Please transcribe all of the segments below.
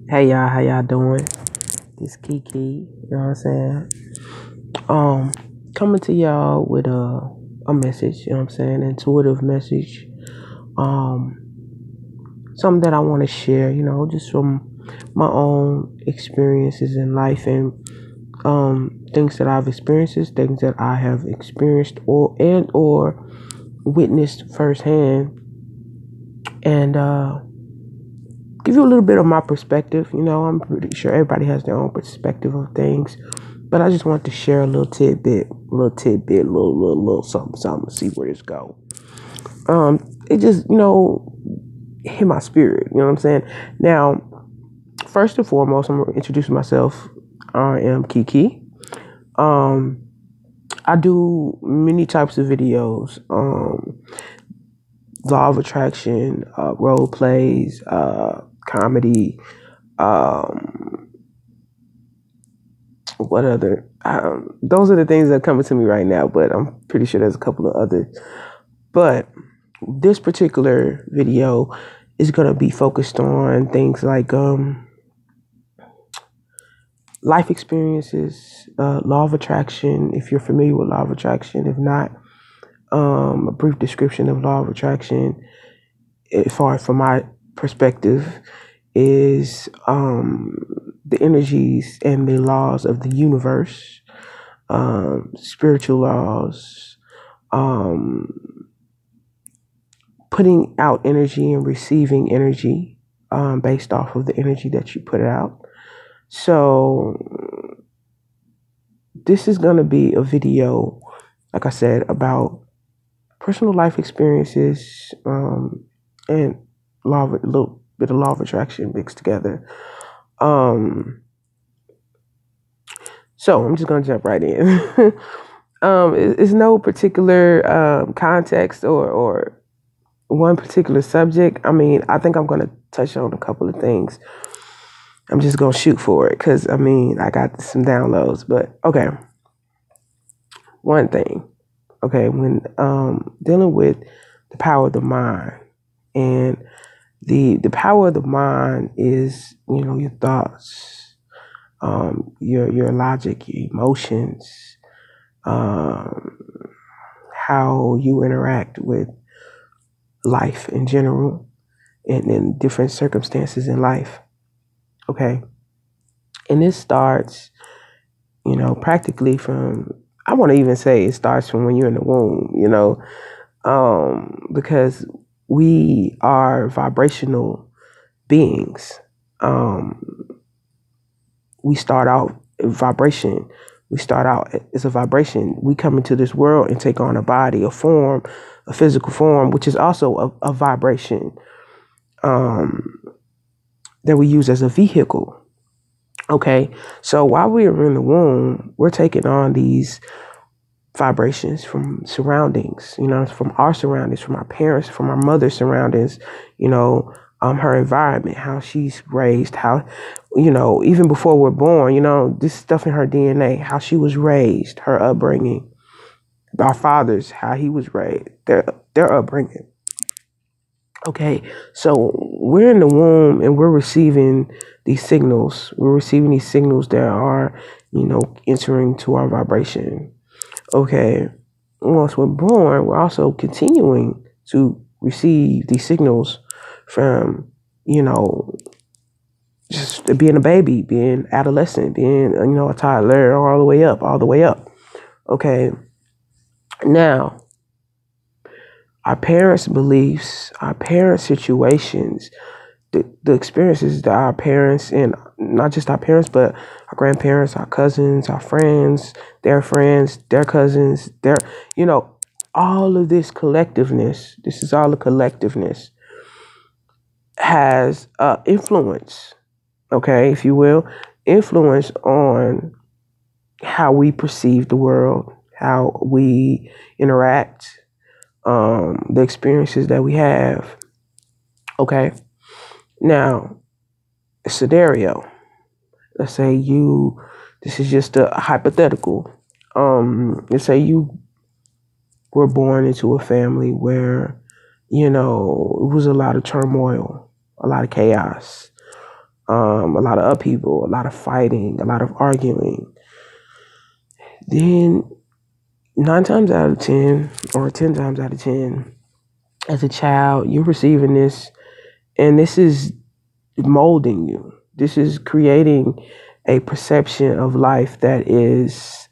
Hey y'all, how y'all doing? This Kiki, you know what I'm saying? Um, Coming to y'all with a message, you know what I'm saying? Intuitive message. Um, Something that I want to share, just from my own experiences in life and things that I've experienced, things that I have experienced or witnessed firsthand, and give you a little bit of my perspective. I'm pretty sure everybody has their own perspective of things, but I just want to share a little something, something, see where this go. It just, hit my spirit. You know what I'm saying? Now, first and foremost, I'm gonna introduce myself. I am Kiki. Um, I do many types of videos. Law of attraction, role plays, comedy. Um, what other? Those are the things that are coming to me right now, but I'm pretty sure there's a couple of others. But this particular video is going to be focused on things like life experiences, law of attraction, if you're familiar with law of attraction. If not, a brief description of law of attraction, as far from my perspective, is the energies and the laws of the universe, spiritual laws, um, putting out energy and receiving energy based off of the energy that you put out. So, this is going to be a video, like I said, about personal life experiences and a little bit of law of attraction mixed together. So I'm just gonna jump right in. It's no particular context or one particular subject. I mean, I think I'm gonna touch on a couple of things. I'm just gonna shoot for it because I got some downloads. But okay, one thing. Okay, when dealing with the power of the mind, and the power of the mind is your thoughts, your logic, your emotions, um, how you interact with life in general and in different circumstances in life. Okay, and this starts practically from, I want to even say it starts from when you're in the womb, because we are vibrational beings. We start out vibration. We start out as a vibration. We come into this world and take on a body, a form, a physical form, which is also a vibration that we use as a vehicle. Okay, so while we are in the womb, we're taking on these vibrations from surroundings, from our surroundings, from our parents, from our mother's surroundings, her environment, how she's raised, how, even before we're born, this stuff in her DNA, how she was raised, her upbringing, our fathers, how he was raised, their upbringing. Okay, so we're in the womb and we're receiving these signals. We're receiving these signals that are, entering to our vibration. Okay, once we're born, we're also continuing to receive these signals from, just being a baby, being adolescent, being, a toddler, all the way up, all the way up. Okay, now, our parents' beliefs, our parents' situations, the experiences that our parents, and not just our parents, but our grandparents, our cousins, our friends, their cousins, all of this collectiveness, this is all the collectiveness, has influence, okay, if you will, influence on how we perceive the world, how we interact, the experiences that we have. Okay. Now, a scenario. Let's say this is just a hypothetical. Let's say you were born into a family where, it was a lot of turmoil, a lot of chaos. a lot of upheaval, a lot of fighting, a lot of arguing, then 9 times out of 10 or 10 times out of 10, as a child, you're receiving this, and this is molding you. This is creating a perception of life that is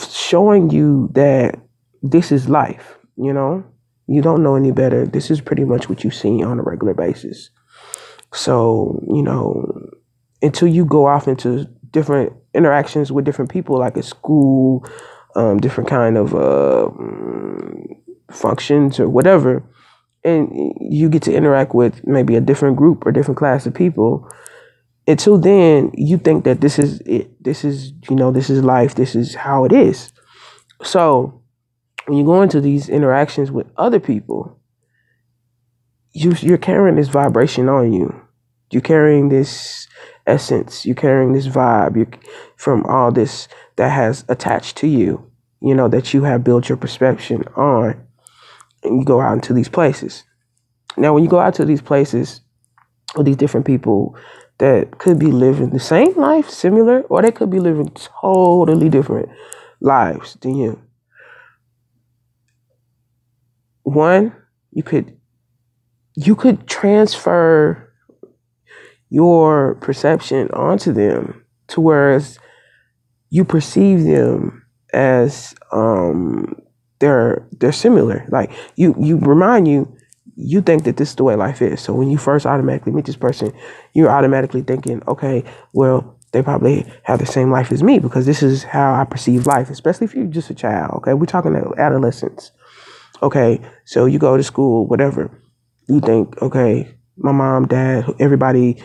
showing you that this is life, you know? You don't know any better. This is pretty much what you see on a regular basis. So, until you go off into different interactions with different people, like at school, different kind of functions or whatever, and you get to interact with maybe a different group or different class of people, until then, you think that this is it. This is, this is life. This is how it is. So when you go into these interactions with other people, you're carrying this vibration on you. You're carrying this essence. You're carrying this vibe from all this that has attached to you, that you have built your perception on. And you go out into these places. Now, when you go out to these places with these different people that could be living the same life, similar, or they could be living totally different lives than you. One, you could transfer your perception onto them to whereas you perceive them as they're similar. Like you think that this is the way life is. So when you first automatically meet this person, you're automatically thinking, okay, well, they probably have the same life as me because this is how I perceive life, especially if you're just a child. Okay, we're talking adolescence. Okay, so you go to school, whatever. You think, okay, my mom, dad, everybody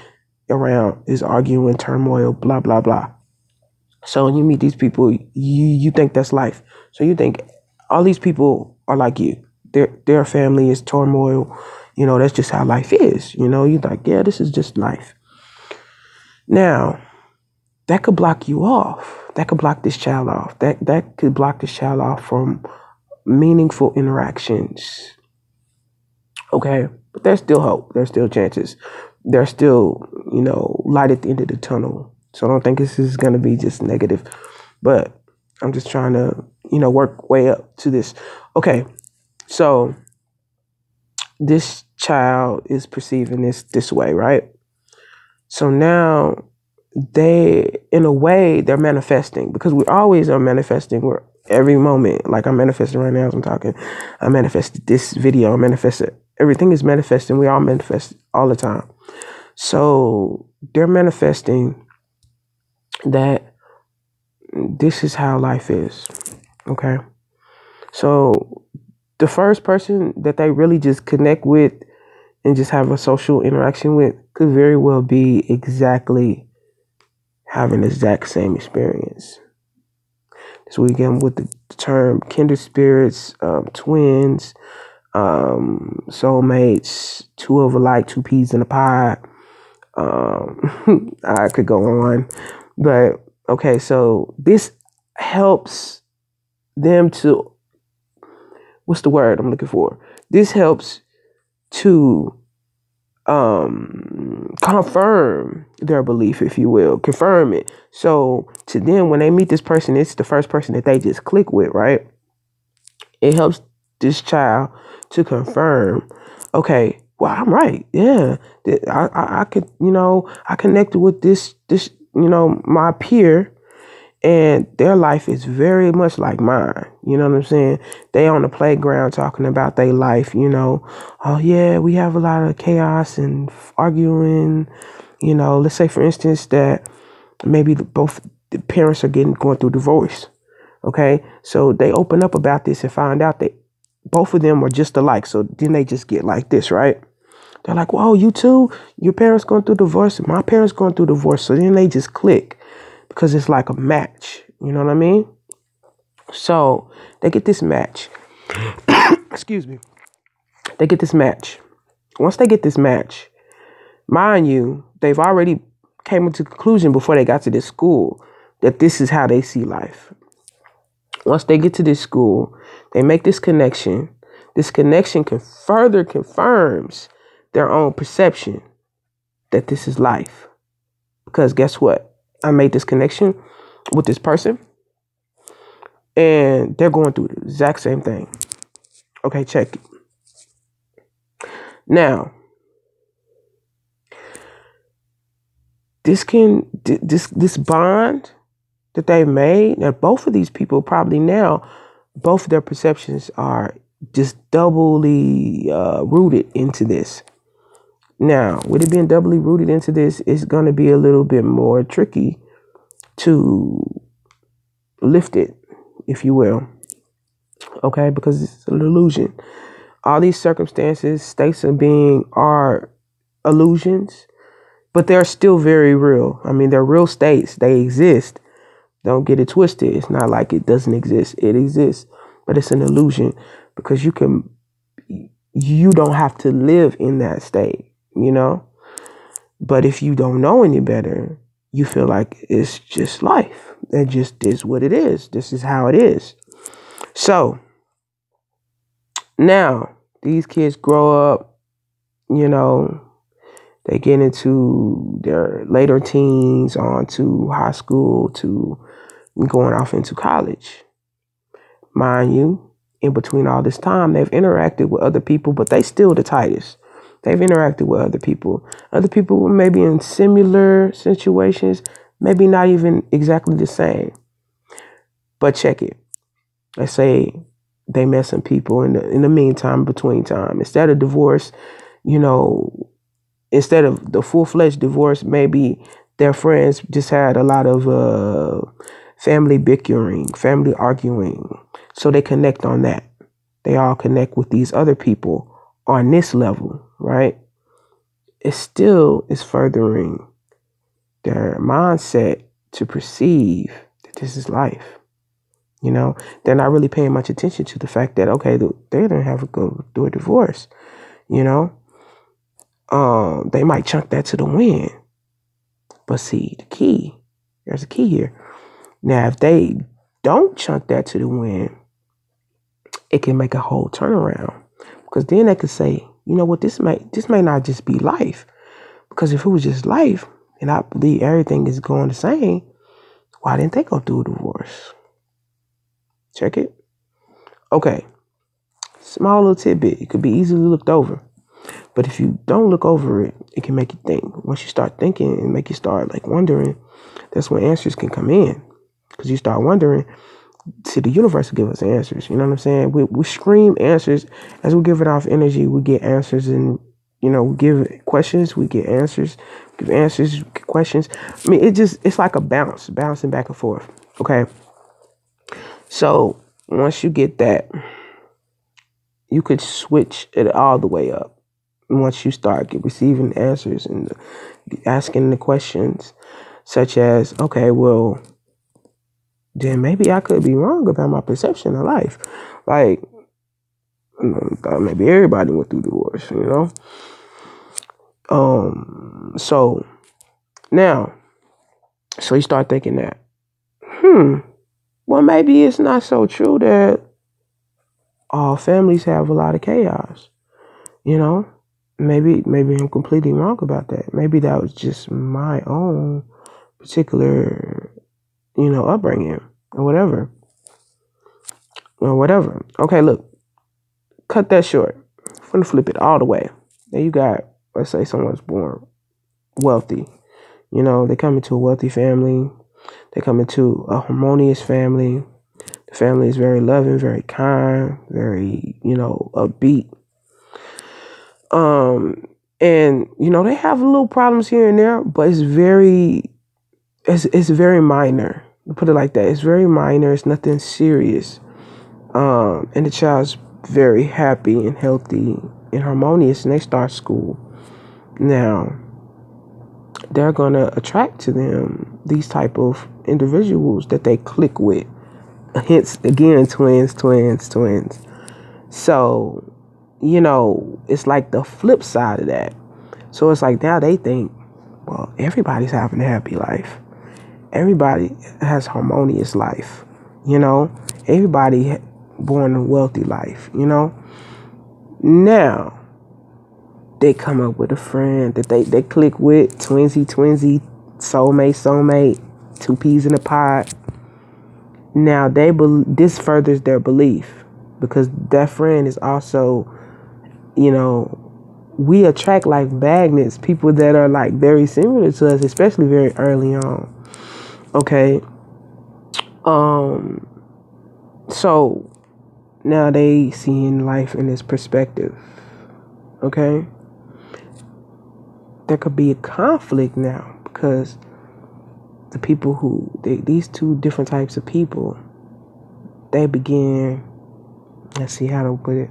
around is arguing, turmoil, blah, blah, blah. So when you meet these people, you think that's life. So you think all these people are like you. Their family is turmoil. That's just how life is. You're like, yeah, this is just life. Now, that could block you off. That could block this child off. That could block this child off from meaningful interactions. Okay? But there's still hope. There's still chances. There's still, light at the end of the tunnel. So I don't think this is going to be just negative. But I'm just trying to, work way up to this. Okay. So this child is perceiving this way, right? So now in a way, they're manifesting because we always are manifesting. We're every moment, like I'm manifesting right now as I'm talking. I manifested this video. I manifested. Everything is manifesting. We all manifest all the time. So they're manifesting that this is how life is. Okay. So the first person that they really just connect with and just have a social interaction with could very well be exactly having the exact same experience. So we get with the term kindred spirits, twins, soulmates, two of alike, two peas in a pod. I could go on, but okay. So this helps them to, what's the word I'm looking for? This helps to confirm their belief, if you will, confirm it. So to them, when they meet this person, it's the first person that they just click with, right? It helps this child to confirm, okay, well, I'm right. Yeah, I could, I connected with this, my peer, and their life is very much like mine. You know what I'm saying? They on the playground talking about their life, Oh, yeah, we have a lot of chaos and arguing. Let's say, for instance, that maybe both the parents are going through divorce. Okay? So they open up about this and find out that both of them are just alike. So then they just get like this, right? They're like, whoa, you too? Your parents going through divorce? My parents going through divorce. So then they just click. Because it's like a match. You know what I mean? So they get this match. Excuse me. They get this match. Once they get this match, mind you, they've already came to the conclusion before they got to this school that this is how they see life. Once they get to this school, they make this connection. This connection further confirms their own perception. that this is life. Because guess what? I made this connection with this person and they're going through the exact same thing. Okay, check it. Now, this bond that they've made, that both of these people probably now, both of their perceptions are just doubly rooted into this. Now, with it being doubly rooted into this, it's going to be a little bit more tricky to lift it, if you will. Okay, because it's an illusion. All these circumstances, states of being are illusions, but they're still very real. I mean, they're real states. They exist. Don't get it twisted. It's not like it doesn't exist. It exists, but it's an illusion because you don't have to live in that state, you know? But if you don't know any better, you feel like it's just life. It just is what it is. This is how it is. So now these kids grow up, you know, they get into their later teens, on to high school, to going off into college. Mind you, in between all this time, they've interacted with other people, but they still the tightest. They've interacted with other people. Other people maybe in similar situations, maybe not even exactly the same. But check it. Let's say they met some people in the meantime, between time. Instead of divorce, you know, instead of the full-fledged divorce, maybe their friends just had a lot of family bickering, family arguing. So they connect on that. They all connect with these other people on this level, right? It still is furthering their mindset to perceive that this is life. You know, they're not really paying much attention to the fact that, okay, they don't have to go through a divorce, you know? They might chunk that to the wind. But see, there's a key here. Now, if they don't chunk that to the wind, it can make a whole turnaround. Because then they could say, you know what, this may not just be life. Because if it was just life, and I believe everything is going the same, why didn't they go through a divorce? Check it. Okay. Small little tidbit. It could be easily looked over. But if you don't look over it, it can make you think. Once you start thinking and make you start like wondering, that's when answers can come in. Because you start wondering, see, the universe will give us answers. You know what I'm saying? We scream answers. As we give it off energy, we get answers. And, you know, we give it questions, we get answers. Give answers, get questions. I mean, it's like a bouncing back and forth. Okay? So once you get that, you could switch it all the way up. Once you start receiving answers and asking the questions, such as, okay, well, then maybe I could be wrong about my perception of life. Like, maybe everybody went through divorce, you know? So now, so you start thinking that, well, maybe it's not so true that all families have a lot of chaos, you know? Maybe I'm completely wrong about that. Maybe that was just my own particular, you know, upbringing or whatever. Okay, look, cut that short. I'm gonna flip it all the way. Now you got, let's say someone's born wealthy. You know, they come into a wealthy family. They come into a harmonious family. The family is very loving, very kind, very, you know, upbeat. And, you know, they have little problems here and there, but it's very minor. Put it like that. It's very minor. It's nothing serious. And the child's very happy and healthy and harmonious, and they start school. Now, they're going to attract to them these type of individuals that they click with. Hence, again, twins. So, you know, it's like the flip side of that. So it's like now they think, well, everybody's having a happy life. Everybody has harmonious life, you know. Everybody born a wealthy life, you know. Now, they come up with a friend that they click with, twinsy, soulmate, two peas in a pod. Now this furthers their belief because that friend is also, we attract like magnets, people that are like very similar to us, especially very early on. Okay. So now they seeing life in this perspective. Okay. There could be a conflict now because the people these two different types of people, they begin, let's see how to put it.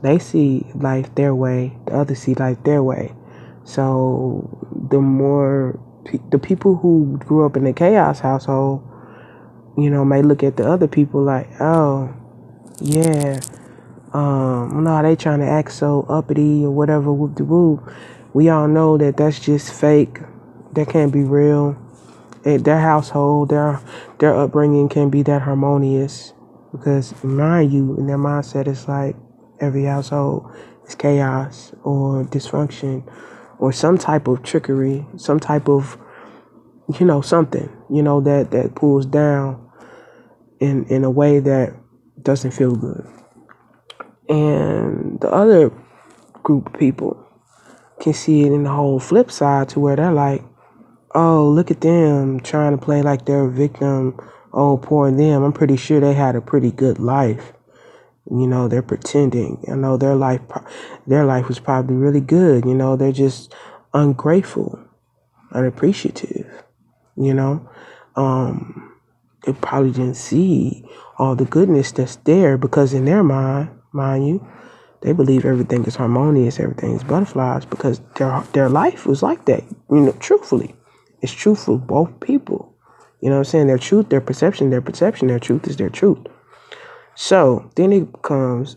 They see life their way, the others see life their way. So the people who grew up in the chaos household, may look at the other people like, oh, yeah, no, they trying to act so uppity or whatever, whoop de whoop. We all know that that's just fake. That can't be real. Their household, their upbringing can't be that harmonious because, mind you, in their mindset, it's like every household is chaos or dysfunction or some type of trickery, some type of, something, that pulls down in a way that doesn't feel good. And the other group of people can see it in the whole flip side to where they're like, oh, look at them trying to play like they're a victim. Oh, poor them. I'm pretty sure they had a pretty good life. They're pretending. I know their life was probably really good. They're just ungrateful, unappreciative. They probably didn't see all the goodness that's there because in their mind you, they believe everything is harmonious, everything is butterflies because their life was like that. Truthfully. It's true for both people. You know what I'm saying? Their truth, their perception, their truth is their truth. So then it becomes